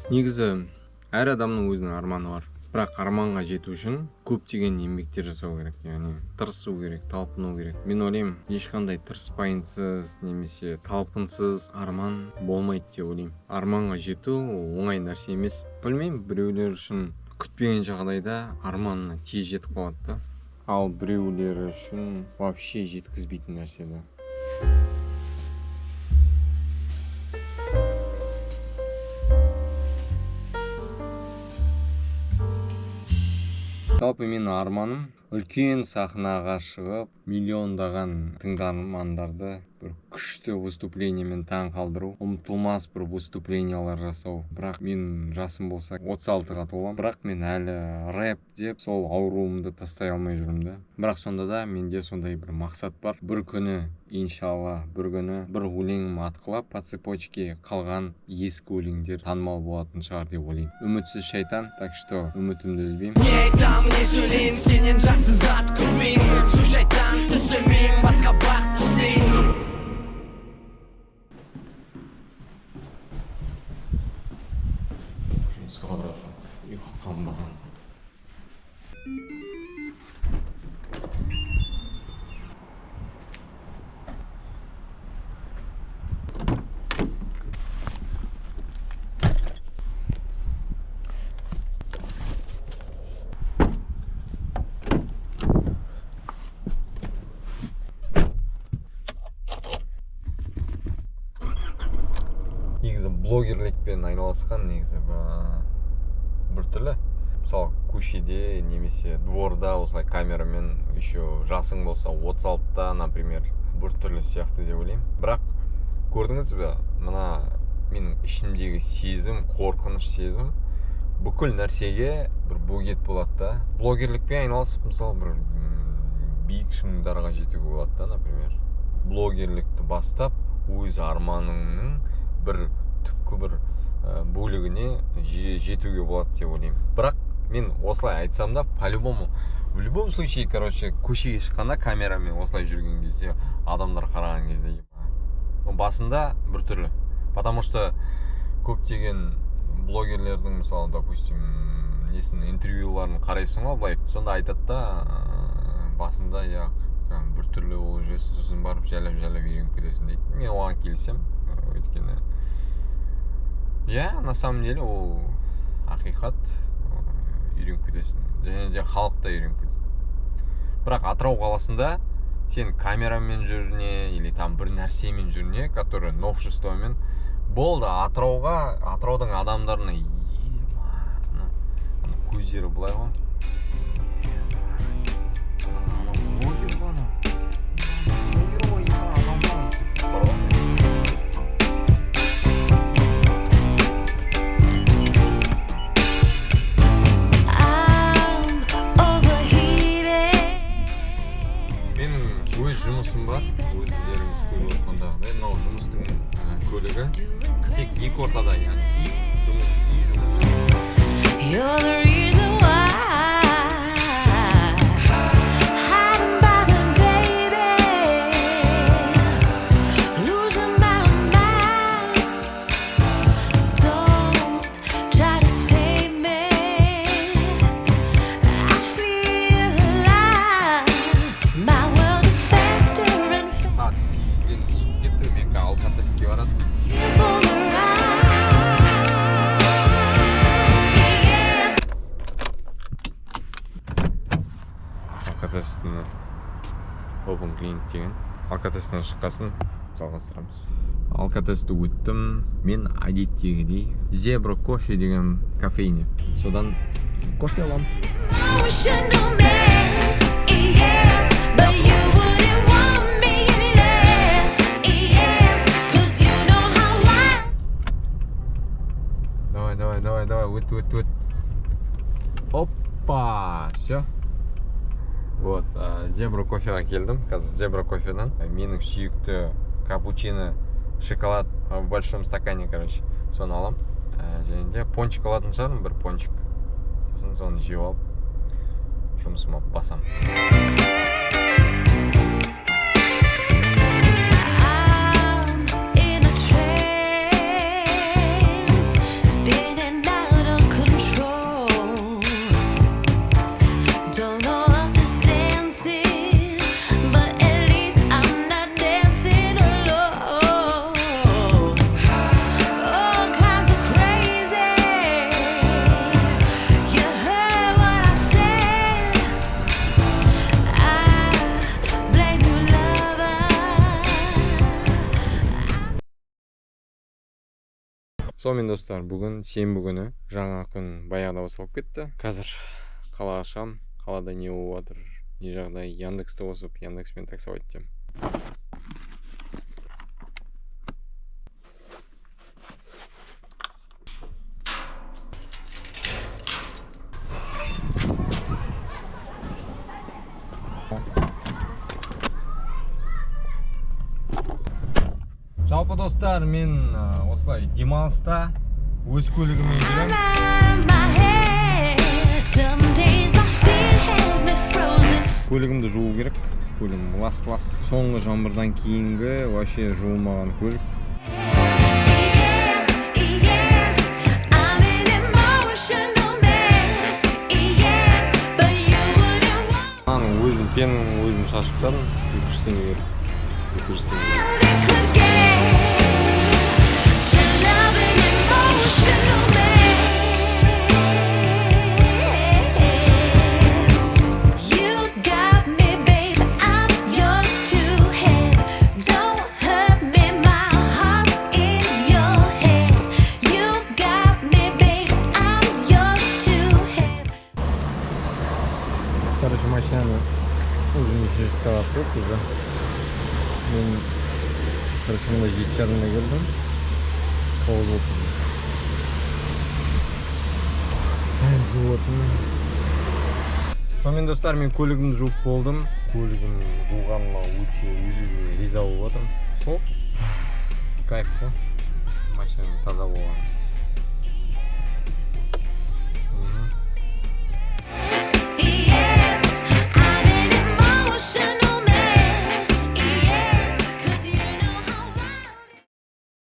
Негізі әр адамның өзінің арманы бар. Бірақ арманға жету үшін көптеген еңбектер жасау керек, яғни тырысу керек, талпыну керек. Мен ойлаймын, ешқандай тырыспайынсыз немесе талпынсыз арман болмайды деп ойлаймын. Арманға жету оңай нәрсе емес. Білмеймін, біреулер үшін күтпеген жағдайда арманына тез жетіп қалады да, ал біреулер үшін вообще жеткізбейтін нәрсе да. Жалпы менің арманым үлкен сахнаға шығып, миллиондаған тыңдармандарды бір күшті выступлениемен таң қалдыру, ұмытылмас бір выступлениялар жасау. Бірақ мен жасым болса 36-ға толам, бірақ мен әлі рэп деп сол ауруымды тастай алмай жүрмін да. Бірақ сонда да менде сондай бір мақсат бар. Бір күні, иншалла, бір күні бір өлеңім атқылап, по цепочке қалған ескі өлеңдер танымал болатын шығар деп ойлаймын. Үмітсіз шайтан, так что үмітімді үзбеймін. Не айтам, не сөйлейм, сенен жақсы зат көрмейм. Су шайтан түсімейм, басқа бақ түспейм. Жұмысқа баратырмын, ұйқы қалмаған. Негізі блогерлікпен айналысқан негізі біртүрлі. Мысалы көшеде немесе дворда осылай камерамен еще жасың болса 36-та, например, біртүрлі сияқты деп ойлаймын. Бірақ көрдіңіз бе, мына менің ішімдегі сезім, қорқыныш сезім бүкіл нәрсеге бір бөгет болады да. Блогерлікпен айналысып, мысалы бір биік шыңдарға жетуге болады да, например. Блогерлікті бастап өз арманыңның бір түпкі бір бөлігіне жетуге болады деп ойлаймын. Бірақ мен осылай айтсам да, по-любому, в любом случае, короче, көшеге шыққанда камерамен осылай жүрген кезде, адамдар қараған кезде басында біртүрлі. Потому что көптеген блогерлердің, мысалы, допустим, интервьюларын қарайсың ғой, былай, сонда айтады да, басында біртүрлі ол жүресің, сосын барып жайлап үйреніп кетесің дейді. Мен оған келісем, өйткені на самом деле ол ақиқат, үйреніп кетесің, және де халық та үйреніп кетеді. Бірақ Атырау қаласында сен камерамен жүріне или там бір нәрсемен жүріне, который новшествомен, болды, Атыраудың адамдарына көздері былай ғой. Жұмысым бар, өздеріңіз көріп отырғандағыдай, мынау жұмыстың көлігі тек екі ортада, яғни жұмыс. You're the reason why hiding by the baby, losing my mind. Don't try to save me. I feel alive. My world is faster and Saat 8'den кейін кетті, мен Алкатеске барады. for the ride. Алкатестің open clinic деген. Алкатестен шыққасын жалғастырамыз. Алкатесті өттім. Мен әдеттегідей Zebra кофе деген кафейне. Содан кофе аламын. Emotional mess, yes, but you wouldn't want me any less, yes, 'cause you know how I Давай, өт. Опа, все. Вот, Zebra кофеға келдім. Қазір Zebra кофеден менің сүйікті капучино, шоколад в большом стакане, короче, соны алам. Және де пончик алатын шығармын, бір пончик. Сосын соны жеп алып, жұмысыма басам. I'm in a trance, spinning Сонымен достар, бүгін сенбі күні, жаңа күн баяғыда басталып кетті. Қазір қалаға шығам. Қалада не болып жатыр, не жағдай, Яндексті қосып, Яндекспен таксовать етем. Жалпы достар, мен осылай демалыста өз көлігіммен жүрем. Көлігімді жуу керек. Көлігім лас-лас. Соңғы жаңбырдан кейінгі вообще жуылмаған көлік. Өзім пенім өзім шашып тастадым. 200 теңге беріп. 200 теңге. Короче, машинаны уже не 6 сағат жоқ уже. Мен, короче, мында 7:30-да келдім. 9 болды. Жуып отырмын. Сонымен достар, мен көлігімді жуып болдым. Көлігім жуғаныма өте өзіме риза болып отырмын. Сол. Кайф қой. Машинаның таза болғаны.